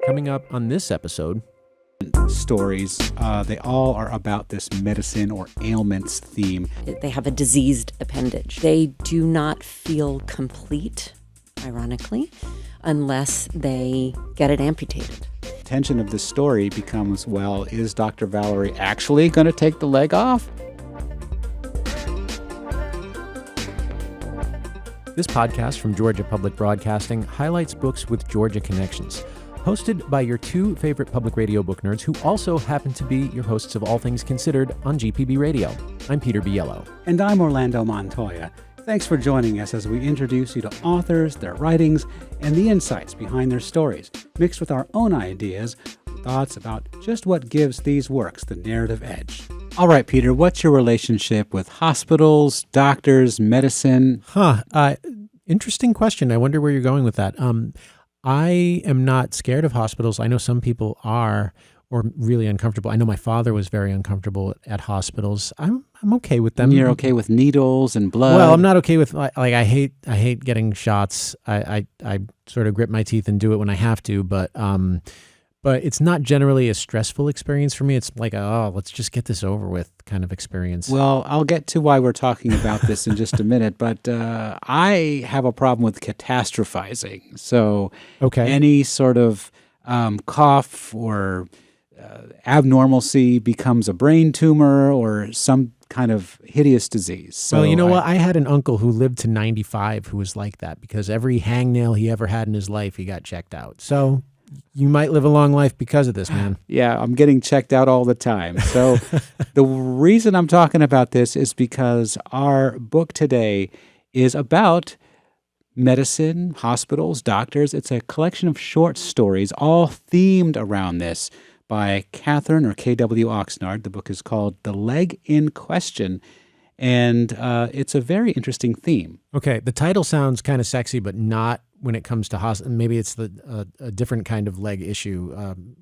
Coming up on this episode, stories, they all are about this medicine or ailments theme. They have a diseased appendage. They do not feel complete, ironically, unless they get it amputated. The tension of this story becomes, well, is Dr. Valerie actually going to take the leg off? this podcast from Georgia Public Broadcasting highlights books with Georgia connections. Hosted by your two favorite public radio book nerds who also happen to be your hosts of All Things Considered on GPB Radio. I'm Peter Biello. And I'm Orlando Montoya. Thanks for joining us as we introduce you to authors, their writings, and the insights behind their stories, mixed with our own ideas, thoughts about just what gives these works the narrative edge. All right, Peter, what's your relationship with hospitals, doctors, medicine? Interesting question. I wonder where you're going with that. I am not scared of hospitals. I know some people are, or really uncomfortable. I know my father was very uncomfortable at hospitals. I'm okay with them. You're okay with needles and blood? Well, I'm not okay with I hate getting shots. I sort of grit my teeth and do it when I have to, but it's not generally a stressful experience for me. It's like let's just get this over with kind of experience. Well, I'll get to why we're talking about this in just a minute, but I have a problem with catastrophizing. So any sort of cough or abnormalcy becomes a brain tumor or some kind of hideous disease. So well, you know what? I had an uncle who lived to 95 who was like that because every hangnail he ever had in his life, he got checked out. So you might live a long life because of this, man. Yeah, I'm getting checked out all the time. So the reason I'm talking about this is because our book today is about medicine, hospitals, doctors. It's a collection of short stories, all themed around this, by Catherine or K.W. Oxnard. The book is called The Leg in Question, and it's a very interesting theme. Okay, the title sounds kind of sexy, but not when it comes to hospital. Maybe it's a different kind of leg issue.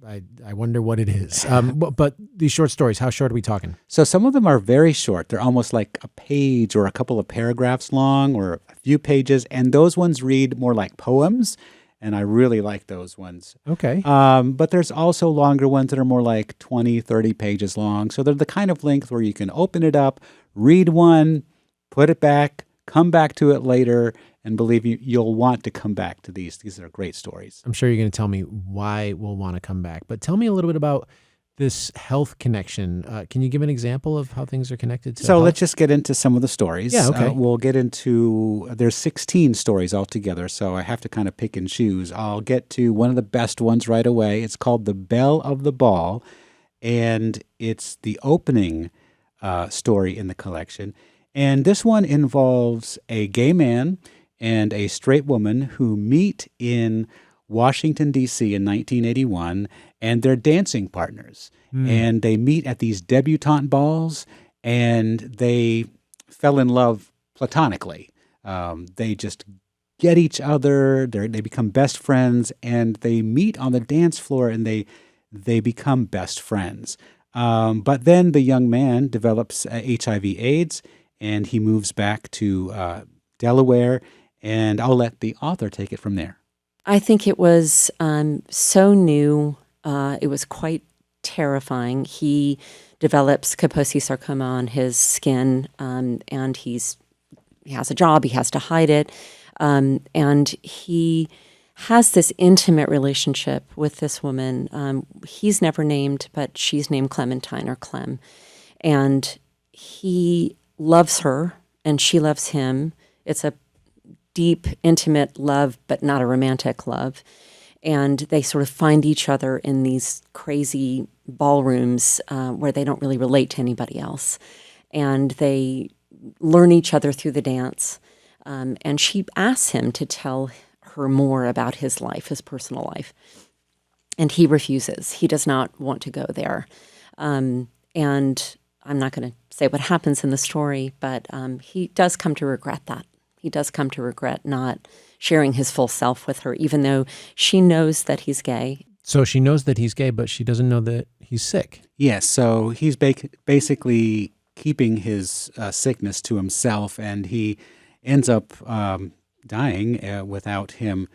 I wonder what it is. But these short stories, how short are we talking? So some of them are very short. They're almost like a page or a couple of paragraphs long or a few pages, and those ones read more like poems, and I really like those ones. Okay. But there's also longer ones that are more like 20, 30 pages long. So they're the kind of length where you can open it up, read one, put it back, come back to it later, and believe you'll want to come back to these. These are great stories. I'm sure you're going to tell me why we'll want to come back. But tell me a little bit about this health connection. Can you give an example of how things are connected to So health? let's just get into some of the stories. Yeah, okay. We'll get into, there's 16 stories altogether, so I have to kind of pick and choose. I'll get to one of the best ones right away. It's called The Belle of the Ball, and it's the opening story in the collection. And this one involves a gay man and a straight woman who meet in Washington, D.C. in 1981, and they're dancing partners. And they meet at these debutante balls, and they fell in love platonically. They just get each other, they become best friends, and they meet on the dance floor, and they become best friends. But then the young man develops HIV/AIDS, and he moves back to Delaware, and I'll let the author take it from there. I think it was so new. It was quite terrifying. He develops Kaposi sarcoma on his skin, and he has a job. He has to hide it, and he has this intimate relationship with this woman. He's never named, but she's named Clementine or Clem, and he loves her, and she loves him. It's a deep, intimate love, but not a romantic love. And they sort of find each other in these crazy ballrooms where they don't really relate to anybody else. And they learn each other through the dance. And she asks him to tell her more about his life, his personal life. And he refuses. He does not want to go there. And I'm not going to say what happens in the story, but he does come to regret that. He does come to regret not sharing his full self with her, even though she knows that he's gay. So she knows that he's gay, but she doesn't know that he's sick. Yes, so he's basically keeping his sickness to himself, and he ends up dying without him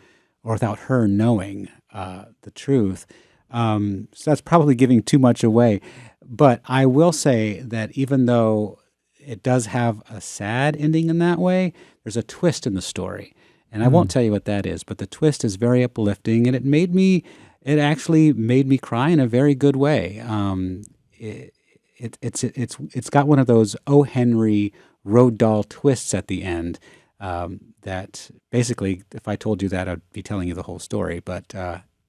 or without her knowing. the truth. So that's probably giving too much away. But I will say that even though it does have a sad ending in that way, there's a twist in the story. And I won't tell you what that is, but the twist is very uplifting, and it actually made me cry in a very good way. It's got one of those O. Henry Roald Dahl twists at the end, that basically, if I told you that, I'd be telling you the whole story. But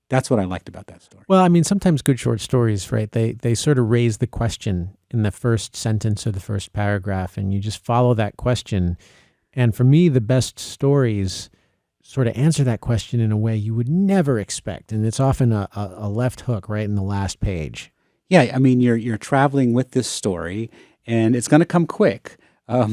that's what I liked about that story. Well, I mean, sometimes good short stories, right? They sort of raise the question in the first sentence or the first paragraph, and you just follow that question. And for me, the best stories sort of answer that question in a way you would never expect, and it's often a left hook right in the last page. Yeah, I mean, you're traveling with this story, and it's going to come quick,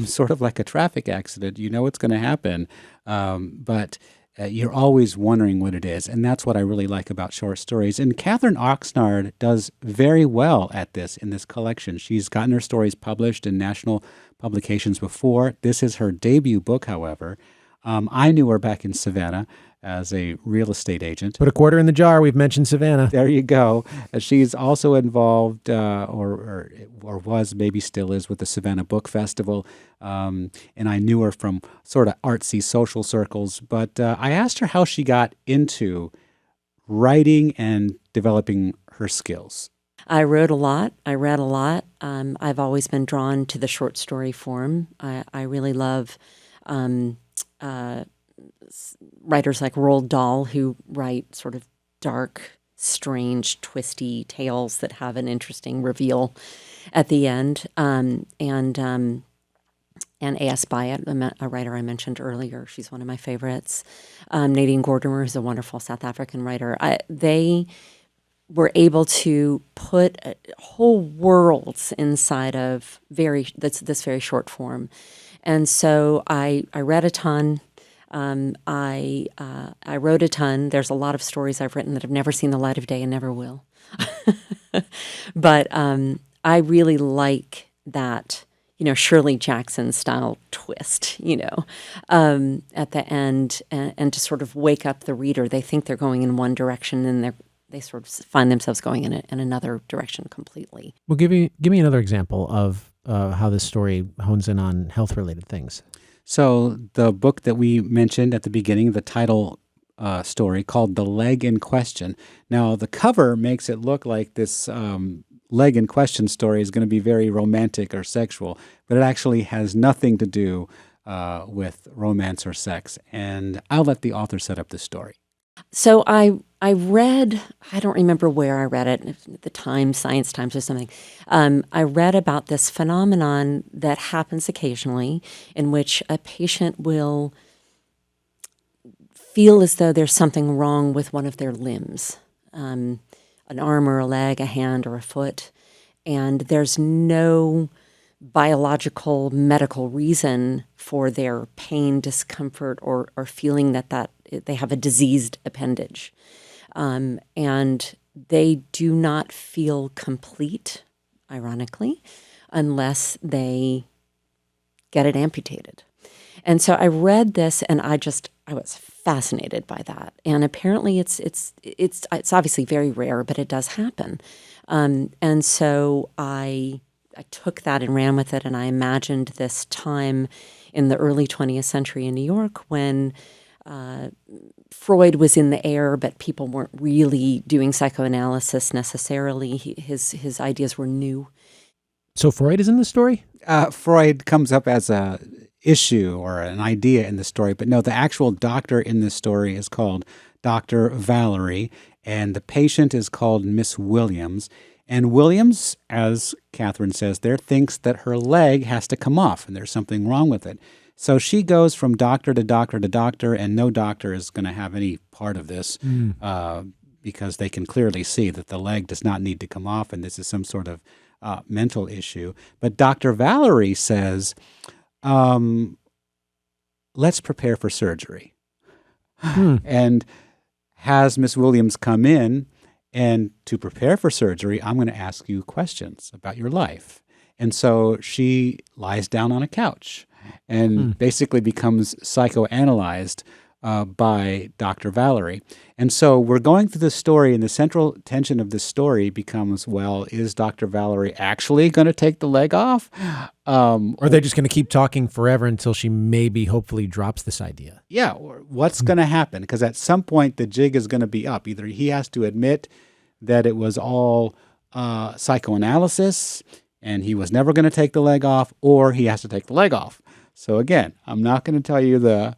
sort of like a traffic accident. You know it's going to happen, but you're always wondering what it is, and that's what I really like about short stories. And Catherine Oxnard does very well at this in this collection. She's gotten her stories published in national publications before. This is her debut book, however. I knew her back in Savannah as a real estate agent. Put a quarter in the jar. We've mentioned Savannah. There you go. She's also involved, or was, maybe still is, with the Savannah Book Festival. And I knew her from sort of artsy social circles. But I asked her how she got into writing and developing her skills. I wrote a lot. I read a lot. I've always been drawn to the short story form. I really love writers like Roald Dahl, who write sort of dark, strange, twisty tales that have an interesting reveal at the end. And A.S. Byatt, a writer I mentioned earlier, she's one of my favorites. Nadine Gordimer is a wonderful South African writer. They were able to put whole worlds inside of this very short form. And so I read a ton. I wrote a ton. There's a lot of stories I've written that have never seen the light of day and never will. But I really like that, Shirley Jackson style twist, at the end, and to sort of wake up the reader. They think they're going in one direction, and they sort of find themselves going in another direction completely. Well, give me another example of how this story hones in on health-related things. So the book that we mentioned at the beginning, the title story called The Leg in Question. Now, the cover makes it look like this leg in question story is going to be very romantic or sexual, but it actually has nothing to do with romance or sex. And I'll let the author set up the story. So I read, I don't remember where I read it, at the Times, Science Times or something. I read about this phenomenon that happens occasionally in which a patient will feel as though there's something wrong with one of their limbs, an arm or a leg, a hand or a foot, and there's no biological medical reason for their pain, discomfort, or feeling that they have a diseased appendage. And they do not feel complete, ironically, unless they get it amputated. And so I read this, and I was fascinated by that. And apparently it's obviously very rare, but it does happen. And so I took that and ran with it, and I imagined this time in the early 20th century in New York when Freud was in the air, but people weren't really doing psychoanalysis necessarily. His ideas were new. So Freud is in the story? Freud comes up as a issue or an idea in the story, but no, the actual doctor in this story is called Dr. Valerie, and the patient is called Miss Williams. And Williams, as Catherine says there, thinks that her leg has to come off and there's something wrong with it. So she goes from doctor to doctor to doctor, and no doctor is going to have any part of this because they can clearly see that the leg does not need to come off, and this is some sort of mental issue. But Dr. Valerie says, let's prepare for surgery. And has Miss Williams come in, and to prepare for surgery, I'm going to ask you questions about your life. And so she lies down on a couch and basically becomes psychoanalyzed by Dr. Valerie. And so we're going through this story, and the central tension of this story becomes, well, is Dr. Valerie actually going to take the leg off? Or they're just going to keep talking forever until she maybe, hopefully, drops this idea. Yeah, or what's going to happen? Because at some point, the jig is going to be up. Either he has to admit that it was all psychoanalysis, and he was never going to take the leg off, or he has to take the leg off. So again, I'm not going to tell you the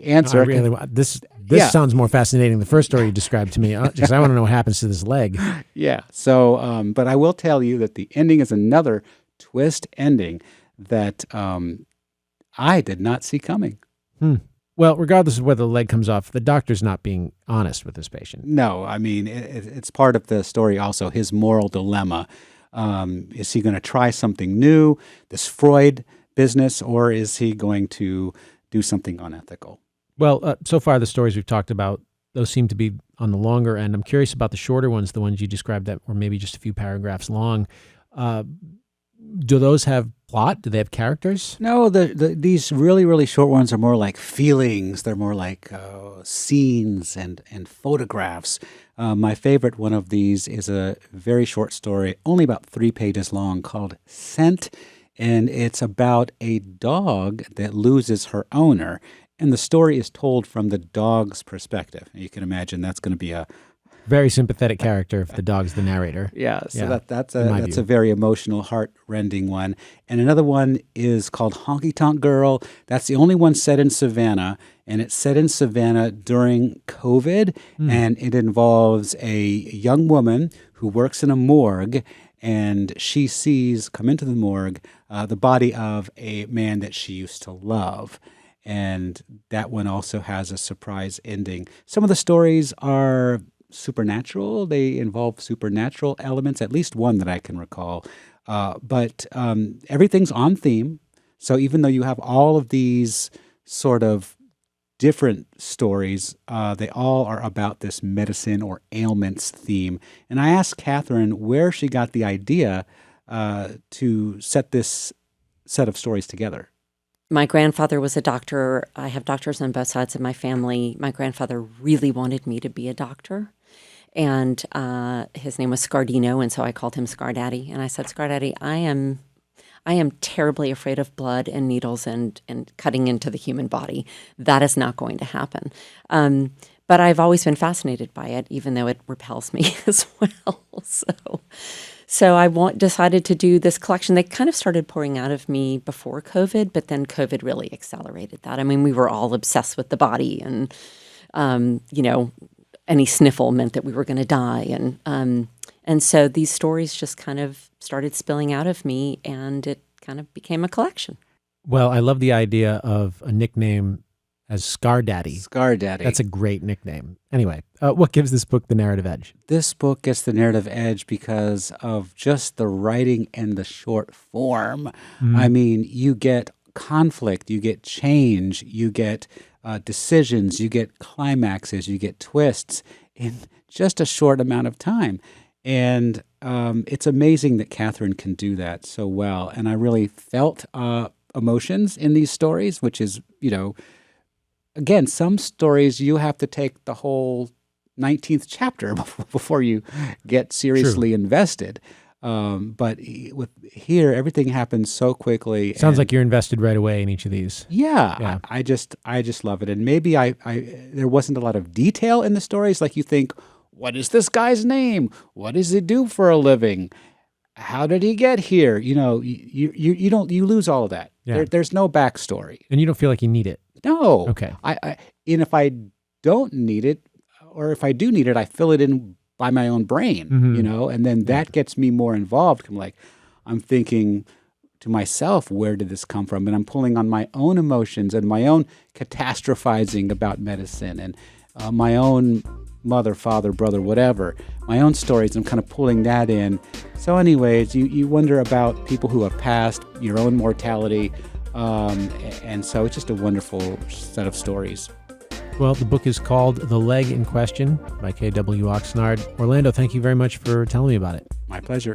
answer. This Yeah. sounds more fascinating than the first story you described to me, because I want to know what happens to this leg. Yeah. So, but I will tell you that the ending is another twist ending that I did not see coming. Well, regardless of whether the leg comes off, the doctor's not being honest with this patient. No, I mean, it's part of the story also, his moral dilemma. Is he going to try something new, this Freud business, or is he going to do something unethical? Well, so far the stories we've talked about, those seem to be on the longer end. I'm curious about the shorter ones, the ones you described that were maybe just a few paragraphs long. Do those have plot? Do they have characters? No, these really, really short ones are more like feelings. They're more like scenes and photographs. My favorite one of these is a very short story, only about 3 pages long, called Scent. And it's about a dog that loses her owner. And the story is told from the dog's perspective. You can imagine that's going to be a Very sympathetic character if the dog's the narrator. that's my a view. very emotional, heart-rending one. And another one is called Honky Tonk Girl. That's the only one set in Savannah, and it's set in Savannah during COVID, and it involves a young woman who works in a morgue, and she sees come into the morgue the body of a man that she used to love. And that one also has a surprise ending. Some of the stories are supernatural. They involve supernatural elements, at least one that I can recall. But everything's on theme. So even though you have all of these sort of different stories, they all are about this medicine or ailments theme. And I asked Catherine where she got the idea to set this set of stories together. My grandfather was a doctor. I have doctors on both sides of my family. My grandfather really wanted me to be a doctor. And his name was Scardino, and so I called him Scar Daddy. And I said, Scar Daddy, I am terribly afraid of blood and needles and cutting into the human body. That is not going to happen. But I've always been fascinated by it, even though it repels me as well. So I decided to do this collection. They kind of started pouring out of me before COVID, but then COVID really accelerated that. I mean, we were all obsessed with the body, and any sniffle meant that we were going to die, and so these stories just kind of started spilling out of me, and it kind of became a collection. Well, I love the idea of a nickname as Scar Daddy. Scar Daddy. That's a great nickname. Anyway, what gives this book the narrative edge? This book gets the narrative edge because of just the writing and the short form. I mean, you get conflict, you get change, you get decisions, you get climaxes, you get twists in just a short amount of time. And it's amazing that Catherine can do that so well. And I really felt emotions in these stories, which is, again, some stories you have to take the whole 19th chapter before you get seriously invested. But with here, everything happens so quickly. Sounds like you're invested right away in each of these. Yeah. I just love it. And maybe there wasn't a lot of detail in the stories. Like you think, what is this guy's name? What does he do for a living? How did he get here? You lose all of that. Yeah. There's no backstory. And you don't feel like you need it. No. Okay. And if I don't need it, or if I do need it, I fill it in by my own brain, and then that gets me more involved. I'm thinking to myself, where did this come from? And I'm pulling on my own emotions and my own catastrophizing about medicine and my own mother, father, brother, whatever, my own stories. I'm kind of pulling that in. So anyways, you wonder about people who have passed, your own mortality. And so it's just a wonderful set of stories. Well, the book is called The Leg in Question by K.W. Oxnard. Orlando, thank you very much for telling me about it. My pleasure.